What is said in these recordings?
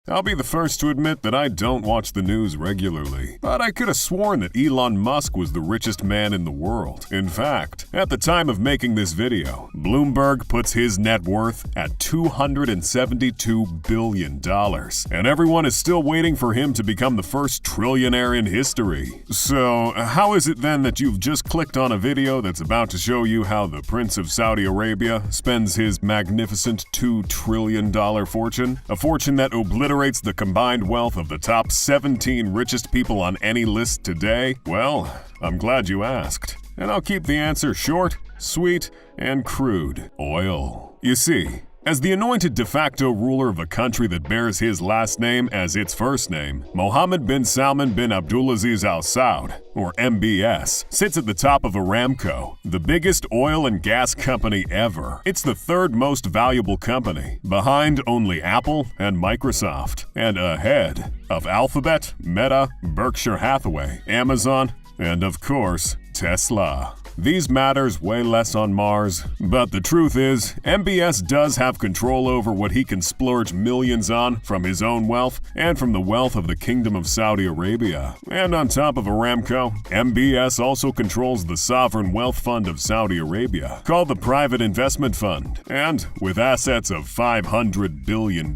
I'll be the first to admit that I don't watch the news regularly, but I could have sworn that Elon Musk was the richest man in the world. In fact, at the time of making this video, Bloomberg puts his net worth at $272 billion, and everyone is still waiting for him to become the first trillionaire in history. So, how is it then that you've just clicked on a video that's about to show you how the Prince of Saudi Arabia spends his magnificent $2 trillion fortune? A fortune that obliterates the combined wealth of the top 17 richest people on any list today? Well, I'm glad you asked. And I'll keep the answer short, sweet, and crude. Oil. You see, as the anointed de facto ruler of a country that bears his last name as its first name, Mohammed bin Salman bin Abdulaziz Al Saud, or MBS, sits at the top of Aramco, the biggest oil and gas company ever. It's the third most valuable company, behind only Apple and Microsoft, and ahead of Alphabet, Meta, Berkshire Hathaway, Amazon, and of course, Tesla. These matters way less on Mars, but the truth is, MBS does have control over what he can splurge millions on from his own wealth and from the wealth of the Kingdom of Saudi Arabia. And on top of Aramco, MBS also controls the sovereign wealth fund of Saudi Arabia, called the Private Investment Fund, and with assets of $500 billion.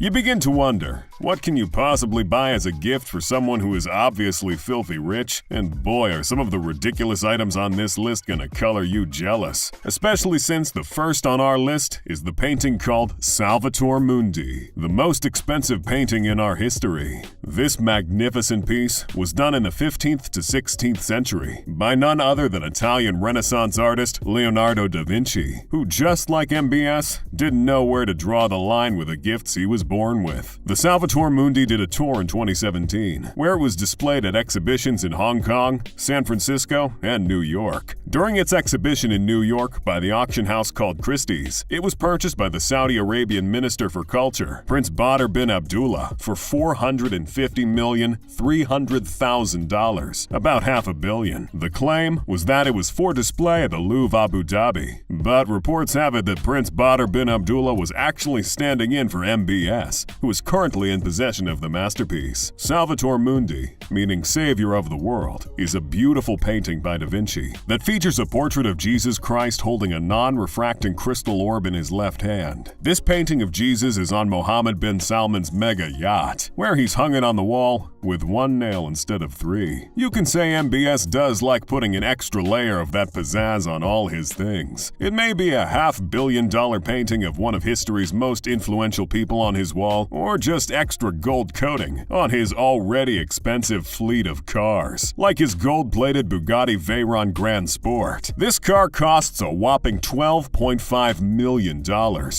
You begin to wonder, what can you possibly buy as a gift for someone who is obviously filthy rich? And boy, are some of the ridiculous items on this list gonna color you jealous. Especially since the first on our list is the painting called Salvator Mundi, the most expensive painting in our history. This magnificent piece was done in the 15th to 16th century by none other than Italian Renaissance artist Leonardo da Vinci, who just like MBS, didn't know where to draw the line with the gifts he was born with. The Salvator Mundi did a tour in 2017, where it was displayed at exhibitions in Hong Kong, San Francisco, and New York. During its exhibition in New York by the auction house called Christie's, it was purchased by the Saudi Arabian Minister for Culture, Prince Badr bin Abdullah, for $450,300,000, about $500 million. The claim was that it was for display at the Louvre Abu Dhabi, but reports have it that Prince Badr bin Abdullah was actually standing in for MBS, who is currently in possession of the masterpiece. Salvator Mundi, meaning Savior of the World, is a beautiful painting by Da Vinci that features a portrait of Jesus Christ holding a non-refracting crystal orb in his left hand. This painting of Jesus is on Mohammed bin Salman's mega yacht, where he's hung it on the wall with one nail instead of 3. You can say MBS does like putting an extra layer of that pizzazz on all his things. It may be a $500 million painting of one of history's most influential people on his wall, or just extra gold coating on his already expensive fleet of cars, like his gold-plated Bugatti Veyron Grand Sport. This car costs a whopping $12.5 million,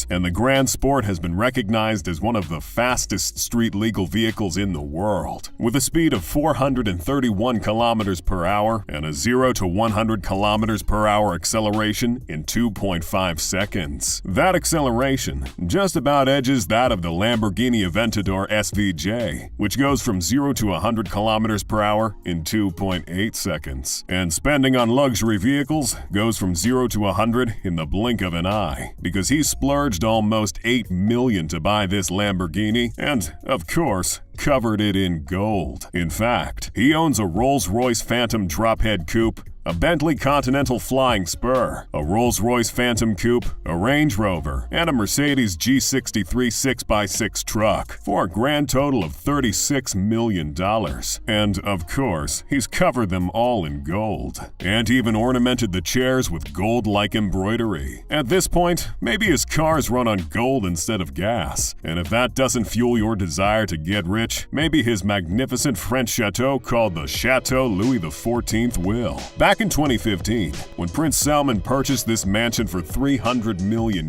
and the Grand Sport has been recognized as one of the fastest street-legal vehicles in the world, with a speed of 431 kilometers per hour and a 0 to 100 kilometers per hour acceleration in 2.5 seconds. That acceleration just about edges that of the Lamborghini Aventador SVJ, which goes from 0 to 100 kilometers per hour in 2.8 seconds. And spending on luxury vehicles goes from 0 to 100 in the blink of an eye, because he splurged almost $8 million to buy this Lamborghini and, of course, covered it in gold. In fact, he owns a Rolls-Royce Phantom drophead coupe, a Bentley Continental Flying Spur, a Rolls-Royce Phantom Coupe, a Range Rover, and a Mercedes G63 6x6 truck, for a grand total of $36 million. And, of course, he's covered them all in gold, and even ornamented the chairs with gold-like embroidery. At this point, maybe his cars run on gold instead of gas, and if that doesn't fuel your desire to get rich, maybe his magnificent French chateau called the Chateau Louis XIV will. Back in 2015, when Prince Salman purchased this mansion for $300 million,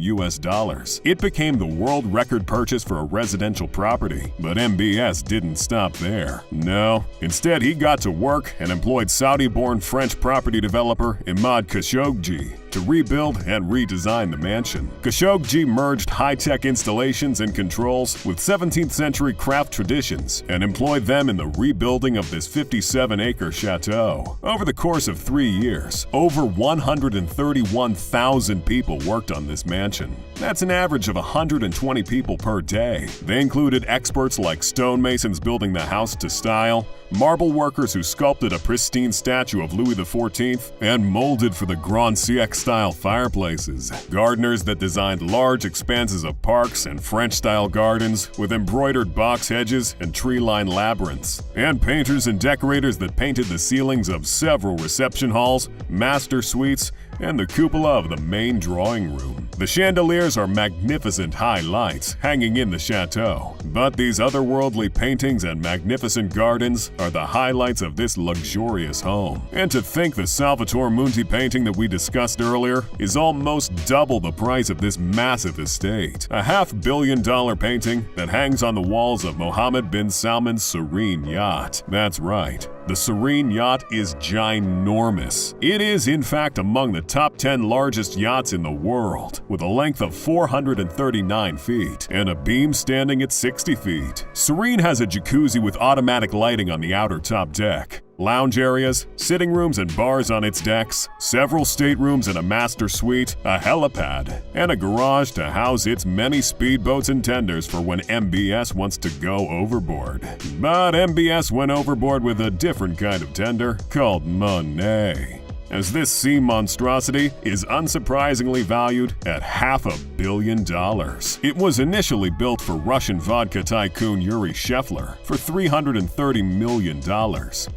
it became the world record purchase for a residential property. But MBS didn't stop there. No, instead he got to work and employed Saudi-born French property developer Imad Khashoggi to rebuild and redesign the mansion. Khashoggi merged high-tech installations and controls with 17th century craft traditions and employed them in the rebuilding of this 57-acre chateau. Over the course of 3 years, over 131,000 people worked on this mansion. That's an average of 120 people per day. They included experts like stonemasons building the house to style, marble workers who sculpted a pristine statue of Louis XIV and molded for the Grand Siècle-style fireplaces, gardeners that designed large expanses of parks and French-style gardens with embroidered box hedges and tree-lined labyrinths, and painters and decorators that painted the ceilings of several reception halls, master suites, and the cupola of the main drawing room. The chandeliers are magnificent high lights hanging in the chateau, but these otherworldly paintings and magnificent gardens are the highlights of this luxurious home. And to think the Salvator Mundi painting that we discussed earlier is almost double the price of this massive estate. A $500 million painting that hangs on the walls of Mohammed bin Salman's serene yacht. That's right. The serene yacht is ginormous. It is, in fact, among the top 10 largest yachts in the world, with a length of 439 feet and a beam standing at 60 feet. Serene has a jacuzzi with automatic lighting on the outer top deck, lounge areas, sitting rooms and bars on its decks, several staterooms and a master suite, a helipad, and a garage to house its many speedboats and tenders for when MBS wants to go overboard. But MBS went overboard with a different kind of tender called Monet, as this sea monstrosity is unsurprisingly valued at $500 million. It was initially built for Russian vodka tycoon Yuri Shefler for $330 million,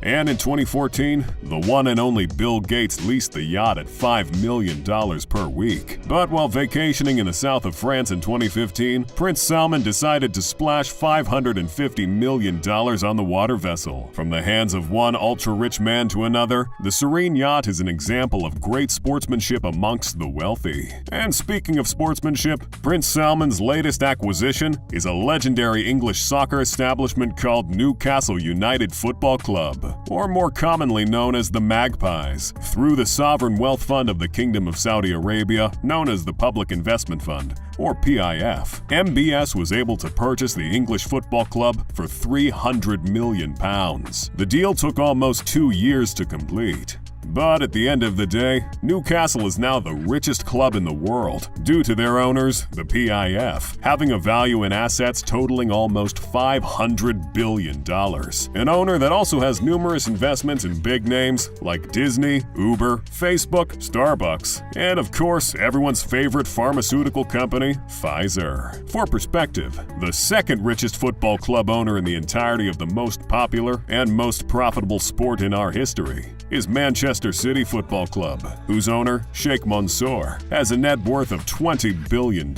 and in 2014, the one and only Bill Gates leased the yacht at $5 million per week. But while vacationing in the south of France in 2015, Prince Salman decided to splash $550 million on the water vessel. From the hands of one ultra-rich man to another, the Serene yacht is an example of great sportsmanship amongst the wealthy. And speaking of sportsmanship, Prince Salman's latest acquisition is a legendary English soccer establishment called Newcastle United Football Club, or more commonly known as the Magpies, through the Sovereign Wealth Fund of the Kingdom of Saudi Arabia, known as the Public Investment Fund, or PIF. MBS was able to purchase the English football club for £300 million. The deal took almost 2 years to complete. But at the end of the day, Newcastle is now the richest club in the world, due to their owners, the PIF, having a value in assets totaling almost $500 billion. An owner that also has numerous investments in big names like Disney, Uber, Facebook, Starbucks, and of course, everyone's favorite pharmaceutical company, Pfizer. For perspective, the second richest football club owner in the entirety of the most popular and most profitable sport in our history is Manchester City Football Club, whose owner, Sheikh Mansour, has a net worth of $20 billion.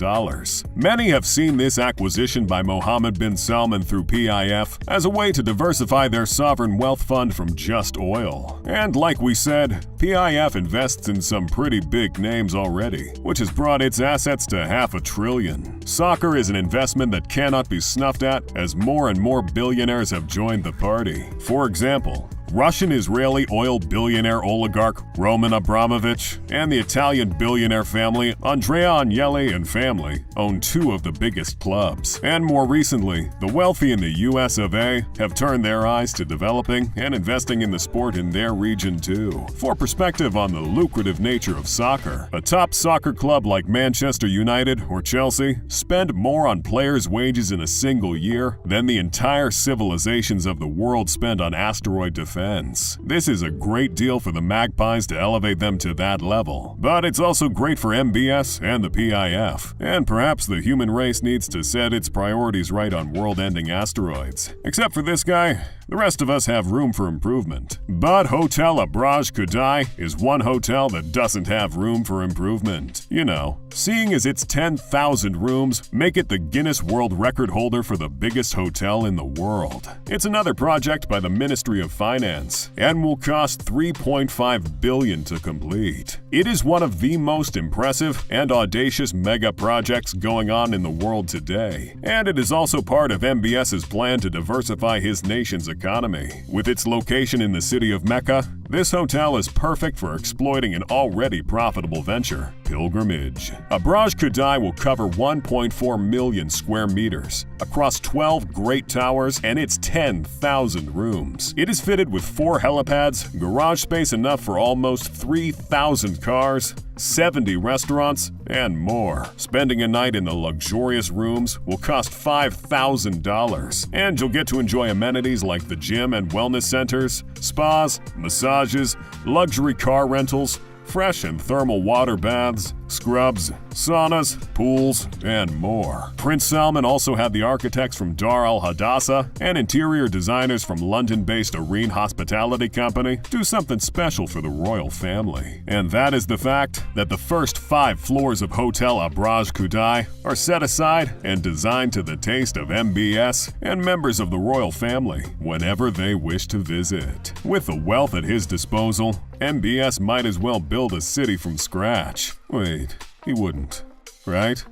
Many have seen this acquisition by Mohammed bin Salman through PIF as a way to diversify their sovereign wealth fund from just oil. And like we said, PIF invests in some pretty big names already, which has brought its assets to $500 billion. Soccer is an investment that cannot be snuffed at, as more and more billionaires have joined the party. For example, Russian-Israeli oil billionaire oligarch Roman Abramovich and the Italian billionaire family Andrea Agnelli and family own 2 of the biggest clubs. And more recently, the wealthy in the US of A have turned their eyes to developing and investing in the sport in their region too. For perspective on the lucrative nature of soccer, a top soccer club like Manchester United or Chelsea spend more on players' wages in a single year than the entire civilizations of the world spend on asteroid defense. This is a great deal for the Magpies to elevate them to that level, but it's also great for MBS and the PIF, and perhaps the human race needs to set its priorities right on world-ending asteroids. Except for this guy, the rest of us have room for improvement. But Hotel Abraj Khudai is one hotel that doesn't have room for improvement. You know, seeing as its 10,000 rooms make it the Guinness World Record holder for the biggest hotel in the world. It's another project by the Ministry of Finance and will cost $3.5 billion to complete. It is one of the most impressive and audacious mega projects going on in the world today, and it is also part of MBS's plan to diversify his nation's economy. With its location in the city of Mecca, this hotel is perfect for exploiting an already profitable venture, pilgrimage. Abraj Khudai will cover 1.4 million square meters across 12 great towers and its 10,000 rooms. It is fitted with 4 helipads, garage space enough for almost 3,000 cars, 70 restaurants, and more. Spending a night in the luxurious rooms will cost $5,000, and you'll get to enjoy amenities like the gym and wellness centers, spas, massages, luxury car rentals, fresh and thermal water baths, scrubs, saunas, pools, and more. Prince Salman also had the architects from Dar Al Hadassah and interior designers from London-based Arene Hospitality Company do something special for the royal family. And that is the fact that the first 5 floors of Hotel Abraj Khudai are set aside and designed to the taste of MBS and members of the royal family whenever they wish to visit. With the wealth at his disposal, MBS might as well build a city from scratch. Wait, he wouldn't, right?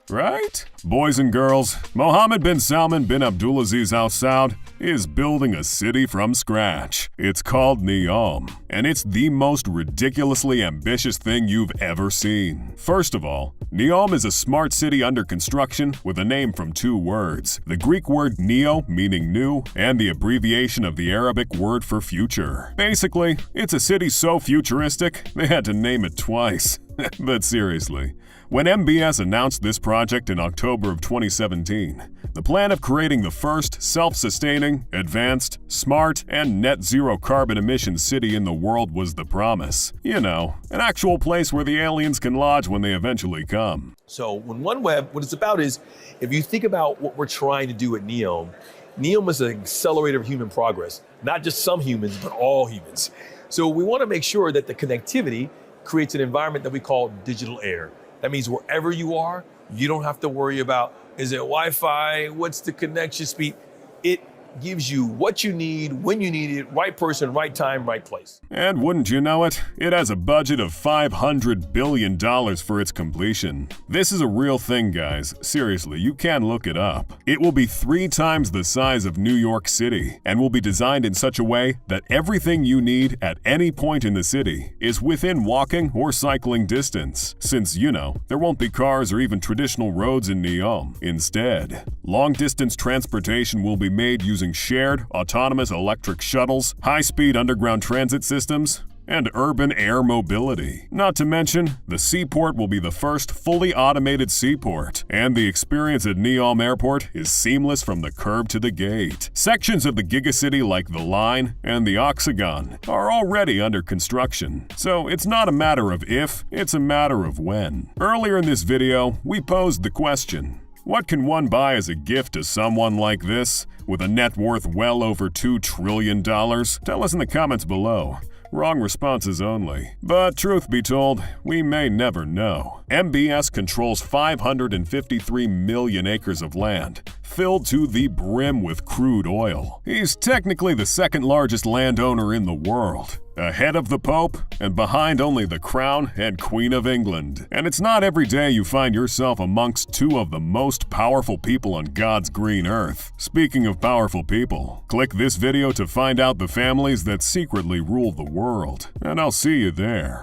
Right? Boys and girls, Mohammed bin Salman bin Abdulaziz Al Saud is building a city from scratch. It's called Neom, and it's the most ridiculously ambitious thing you've ever seen. First of all, Neom is a smart city under construction with a name from 2 words, the Greek word neo, meaning new, and the abbreviation of the Arabic word for future. Basically, it's a city so futuristic, they had to name it twice. But seriously, when MBS announced this project in October of 2017, the plan of creating the first self-sustaining, advanced, smart, and net zero carbon emission city in the world was the promise. You know, an actual place where the aliens can lodge when they eventually come. So when OneWeb, what it's about is, if you think about what we're trying to do at Neom, Neom is an accelerator of human progress, not just some humans, but all humans. So we want to make sure that the connectivity creates an environment that we call digital air. That means wherever you are, you don't have to worry about, is it Wi-Fi? What's the connection speed? It gives you what you need, when you need it, right person, right time, right place. And wouldn't you know it, it has a budget of $500 billion for its completion. This is a real thing, guys. Seriously, you can look it up. It will be 3 times the size of New York City and will be designed in such a way that everything you need at any point in the city is within walking or cycling distance, since, you know, there won't be cars or even traditional roads in Neom. Instead, long-distance transportation will be made using shared, autonomous electric shuttles, high-speed underground transit systems, and urban air mobility. Not to mention, the seaport will be the first fully automated seaport, and the experience at Neom Airport is seamless from the curb to the gate. Sections of the gigacity like the Line and the Octagon are already under construction, so it's not a matter of if, it's a matter of when. Earlier in this video, we posed the question, what can one buy as a gift to someone like this, with a net worth well over $2 trillion? Tell us in the comments below. Wrong responses only. But truth be told, we may never know. MBS controls 553 million acres of land, filled to the brim with crude oil. He's technically the 2nd largest landowner in the world, ahead of the Pope and behind only the Crown and Queen of England. And it's not every day you find yourself amongst 2 of the most powerful people on God's green earth. Speaking of powerful people, click this video to find out the families that secretly rule the world, and I'll see you there.